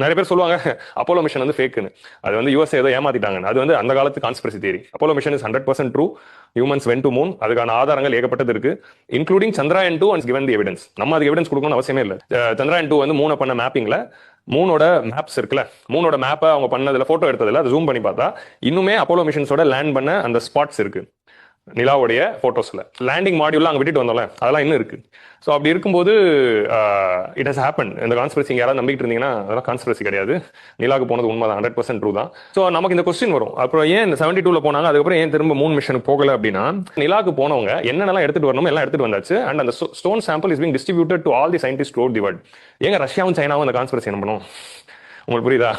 நிறைய பேர் சொல்லுவாங்க அப்போலோ மிஷன் வந்து ஃபேக்குன்னு. அது வந்து யூஎஸ்ஏ ஏதோ ஏமாத்திட்டாங்க. அது வந்து அந்த காலத்து conspiracy theory. Apollo mission is 100% true. Humans went to Moon. அதுக்கான ஆதாரங்கள் ஏகப்பட்டது இருக்கு, including Chandrayaan 2 and given the evidence. நம்ம அதுக்கு எவிடன்ஸ் கொடுக்கணும்னு அவசியமே இல்லை. சந்திராயன் 2 வந்து மூணை பண்ண மேப்பிங்ல மூணோட மேப்ஸ் இருக்குல்ல, மூணோட மேப்பை அவங்க பண்ணதுல போட்டோ எடுத்ததுல அதை ஜூம் பண்ணி பார்த்தா இன்னுமே அப்போலோ மிஷன்ஸோட லேண்ட் பண்ண அந்த ஸ்பாட்ஸ் இருக்கு நிலாவுடைய போட்டோஸ்ல. லேண்டிங் மாடியூல் அங்கே விட்டுட்டு வந்தோம்ல, அதெல்லாம் இன்னும் இருக்கு. ஸோ அப்படி இருக்கும்போது இட் ஹஸ் ஹேப்பன். இந்த கான்ஸ்பிரசி யாராவது நம்பிட்டு இருந்தீங்கன்னா அதெல்லாம் கான்ஸ்பிரசி கிடையாது. நிலாவுக்கு போனது உண்மை தான், 100% ட்ரூ தான். ஸோ நமக்கு இந்த கொஸ்டின் வரும், அப்புறம் ஏன் இந்த 72ல போனாங்க, அதுக்கப்புறம் ஏன் திரும்ப மூன் மிஷனுக்கு போகல அப்படின்னா, நிலாவுக்கு போனவங்க என்னென்னலாம் எடுத்துட்டு வரணும் எல்லாம் எடுத்துட்டு வந்தாச்சு. அண்ட் அந்த stone sample is being distributed to all the scientist throughout the world. ஏங்க ரஷ்யாவும் சைனாவும் அந்த கான்ஸ்பிரசி என்ன பண்ணும்? உங்களுக்கு புரியுதா?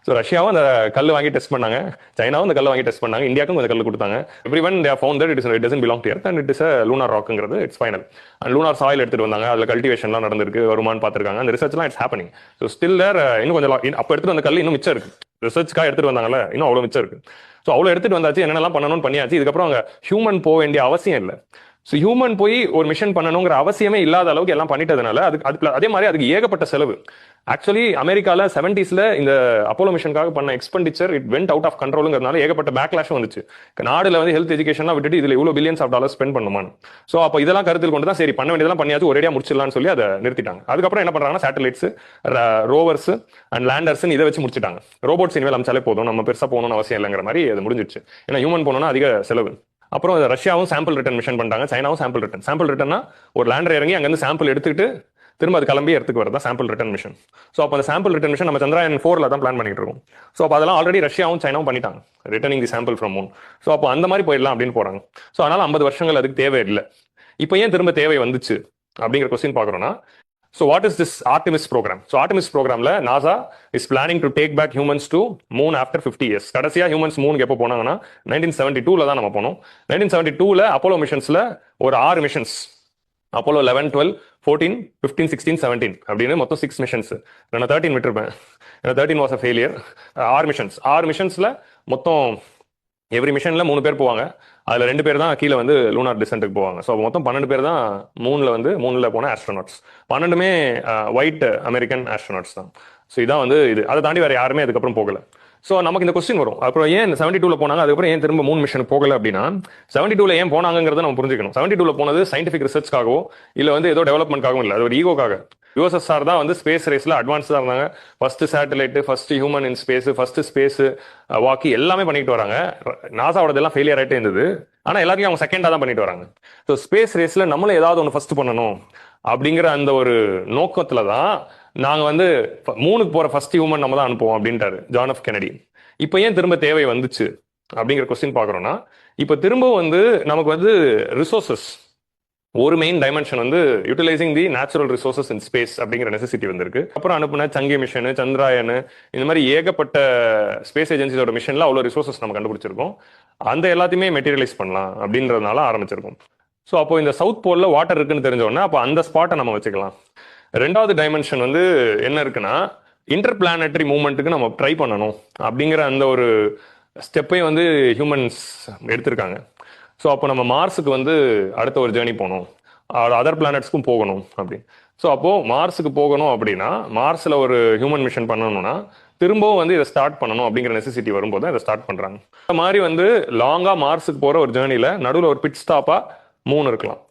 ஸோ ரஷ்யாவும் அந்த கல் வாங்கி டெஸ்ட் பண்ணாங்க, சைனாவும் அந்த கல் வாங்கி டெஸ்ட் பண்ணாங்க, இந்தியாவுக்கும் அந்த கல் கொடுத்தாங்க. Everyone they found that it doesn't belong to earth and it is lunar ராக்குங்கிறது it's final. And lunar soil எடுத்துட்டு வந்தாங்க, அதில் கல்டிவேஷன்லாம் நடந்திருக்கு, வருமானு பார்த்துருக்காங்க. அந்த ரிசர்ச்லாம் it's happening. So still there இன்னும் கொஞ்சம் அப்போ எடுத்துட்டு வந்த கல் இன்னும் மிச்சம் இருக்கு. ரிசர்ச்க்காக எடுத்துட்டு வந்தாங்கல்ல, இன்னும் அவ்வளோ மிச்சம் இருக்கு. ஸோ அவ்வளோ எடுத்துட்டு வந்தாச்சு, என்னென்னலாம் பண்ணணும்னு பண்ணியாச்சு. இதுக்கப்புறம் அங்கே ஹியூமன் போக வேண்டிய அவசியம் இல்லை. ஸோ ஹியூமன் போய் ஒரு மிஷன் பண்ணணுங்கிற அவசியமே இல்லாத அளவுக்கு எல்லாம் பண்ணிட்டதுனால அதுக்கு அதே மாதிரி அதுக்கு ஏகப்பட்ட செலவு. ஆக்சுவலி அமெரிக்காவில் 70s இந்த அப்போலோ மிஷனுக்காக பண்ண expenditure it went out of கண்ட்ரோலுங்கிறதுனால ஏகப்பட்ட பேக்லாஷும் வந்துச்சு. நாடுல வந்து ஹெல்த் எஜுகேஷன்லாம் விட்டுட்டு இதுல இவ்வளோ பில்லியன்ஸ் ஆஃப் டாலர் ஸ்பெண்ட் பண்ணுமான்னு. ஸோ அப்போ இதெல்லாம் கருத்தில் கொண்டு தான் சரி பண்ண வேண்டியதெல்லாம் பண்ணியாச்சு, ஒரேடியா முடிச்சிடலாம்னு சொல்லி அதை நிறுத்திட்டாங்க. அதுக்கப்புறம் என்ன பண்றாங்கன்னா சேட்டலைட்ஸ், ரோவர்ஸ் அண்ட் லேண்டர்ஸ் இதை வச்சு முடிச்சிட்டாங்க. ரோபோட்ஸ் இனிமேல் அமிச்சாலே போதும், நம்ம பெருசா போகணும்னு அவசியம் இல்லைங்கிற மாதிரி அது முடிஞ்சிருச்சு. ஏன்னா ஹியூமன் போனோம்னா அதிக செலவு. அப்புறம் ரஷ்யாவும் சாம்பிள் ரிட்டர்ன் மிஷன் பண்ணிட்டாங்க, சைனாவும் சாம்பிள் ரிட்டர்னா ஒரு லேண்டர் இறங்கி அங்கேருந்து சாம்பிள் எடுத்துட்டு திரும்ப அது கிளம்பி எடுத்துக்கு வரதா சாம்பிள் ரிட்டர்ன் மிஷன். ஸோ அப்போ அந்த சாம்பிள் ரிட்டர்ன் மிஷன் நம்ம சந்திராயன் 4ல தான் பிளான் பண்ணிட்டு இருக்கோம். ஸோ அப்போ அதெல்லாம் ஆல்ரெடி ரஷ்யாவும் சைனாவும் பண்ணிட்டாங்க, returning the sample from Moon. So அப்போ அந்த மாதிரி போயிடலாம் அப்படின்னு போறாங்க. ஸோ அதனால 50 வருஷங்கள் அதுக்கு தேவை இல்லை. இப்போ ஏன் திரும்ப தேவை வந்துச்சு அப்படிங்கிற கொஸ்டின் பார்க்குறோம்னா, so what is this Artemis program? So Artemis programல NASA is planning to take back humans to moon after 50 years. கடைசியா humans மூனுக்கு எப்போ போனாங்கன்னா 1972ல தான் நம்ம போனோம். 1972ல அப்போலோ மிஷன்ஸ்ல ஒரு 6 மிஷன்ஸ், அப்போலோ 11, 12, 14, 15, 16, 17 அப்படின்னு மொத்தம் 6 மிஷன்ஸ். நான் 13 விட்டுருப்பேன், 13 வாஸ் அ ஃபெயிலியர். 6 மிஷன்ஸ்ல மொத்தம் எவ்ரி மிஷன்ல 3 பேர் போவாங்க. அதுல 2 பேர் தான் கீழே வந்து லூனார் டிசென்ட்டுக்கு போவாங்க. ஸோ மொத்தம் 12 பேர் தான் மூணுல போன ஆஸ்ட்ரோனாட்ஸ். 12மே ஒயிட் அமெரிக்கன் ஆஸ்ட்ரோனாட்ஸ் தான். ஸோ இதான் வந்து இது. அதை தாண்டி வேற யாருமே அதுக்கப்புறம் போகல. ஸோ நமக்கு இந்த கொஸ்டின் வரும், அப்புறம் ஏன் 72ல போனாங்க, அதுக்கப்புறம் ஏன் திரும்ப மூன் மிஷன் போகல அப்படின்னா, 72ல ஏன் போனாங்கிறத நம்ம புரிஞ்சுக்கணும். 72ல போனது சயின்டிபிக் ரிசர்ச்காகவோ இல்லை வந்து ஏதோ டெவலப்மெண்ட்காகவும் இல்லை, அது ஒரு ஈகோக்காக. யூஎஸ்எஸ்ஆர் தான் வந்து ஸ்பேஸ் ரேஸ்ல அட்வான்ஸ்டாக இருந்தாங்க. ஃபர்ஸ்ட் சேட்டலைட், ஃபர்ஸ்ட் ஹியூமன் இன் ஸ்பேஸ், ஃபர்ஸ்ட் ஸ்பேஸ் வாக்கி எல்லாமே பண்ணிட்டு வராங்க. நாசாவோட எல்லாம் ஃபெயிலியர் ஆகிட்டே இருந்தது, ஆனால் எல்லாத்தையும் அவங்க செகண்டா தான் பண்ணிட்டு வராங்க. ஸோ ஸ்பேஸ் ரேஸ்ல நம்மளும் ஏதாவது ஒன்று ஃபர்ஸ்ட் பண்ணணும் அப்படிங்கிற அந்த ஒரு நோக்கத்துல தான் நாங்க வந்து மூணுக்கு போற ஃபர்ஸ்ட் ஹியூமன் நம்ம தான் அனுப்புவோம் அப்படின்ட்டாரு ஜான் எஃப் கென்னடி. இப்போ ஏன் திரும்ப தேவை வந்துச்சு அப்படிங்கிற கொஸ்டின் பாக்குறோம்னா, இப்போ திரும்ப வந்து நமக்கு வந்து ரிசோர்சஸ், ஒரு மெயின் டைமென்ஷன் வந்து utilising the natural resources in space அப்படிங்கிற நெசசிட்டி வந்திருக்கு. அப்புறம் அனுப்புன சங்கி மிஷன், சந்திராயன், இந்த மாதிரி ஏகப்பட்ட ஸ்பேஸ் ஏஜென்சியோட மிஷன்ல அவ்வளோ ரிசோர்சஸ் நம்ம கண்டுபிடிச்சிருக்கோம். அந்த எல்லாத்தையுமே மெட்டீரியலைஸ் பண்ணலாம் அப்படின்றதுனால ஆரம்பிச்சிருக்கோம். ஸோ அப்போ இந்த சவுத் போல்ல வாட்டர் இருக்குன்னு தெரிஞ்சோடனே அப்போ அந்த ஸ்பாட்டை நம்ம வச்சுக்கலாம். 2வது டைமென்ஷன் வந்து என்ன இருக்குன்னா, இன்டர் பிளானட்டரி மூவ்மெண்ட்டுக்கு நம்ம ட்ரை பண்ணணும் அப்படிங்கிற அந்த ஒரு ஸ்டெப்பையும் வந்து ஹியூமன்ஸ் எடுத்திருக்காங்க. ஸோ அப்போ நம்ம மார்ஸுக்கு வந்து அடுத்த ஒரு ஜேர்னி போகணும், அதர் பிளானட்ஸ்க்கும் போகணும் அப்படி. ஸோ அப்போ மார்ஸுக்கு போகணும் அப்படின்னா, மார்ஸில் ஒரு ஹியூமன் மிஷன் பண்ணணும்னா திரும்பவும் வந்து இதை ஸ்டார்ட் பண்ணணும் அப்படிங்கிற நெசசிட்டி வரும்போது தான் இதை ஸ்டார்ட் பண்ணுறாங்க. இந்த மாதிரி வந்து லாங்காக மார்ஸுக்கு போகிற ஒரு ஜேர்னியில் நடுவில் ஒரு பிட் ஸ்டாப்பாக மூன் இருக்கலாம்.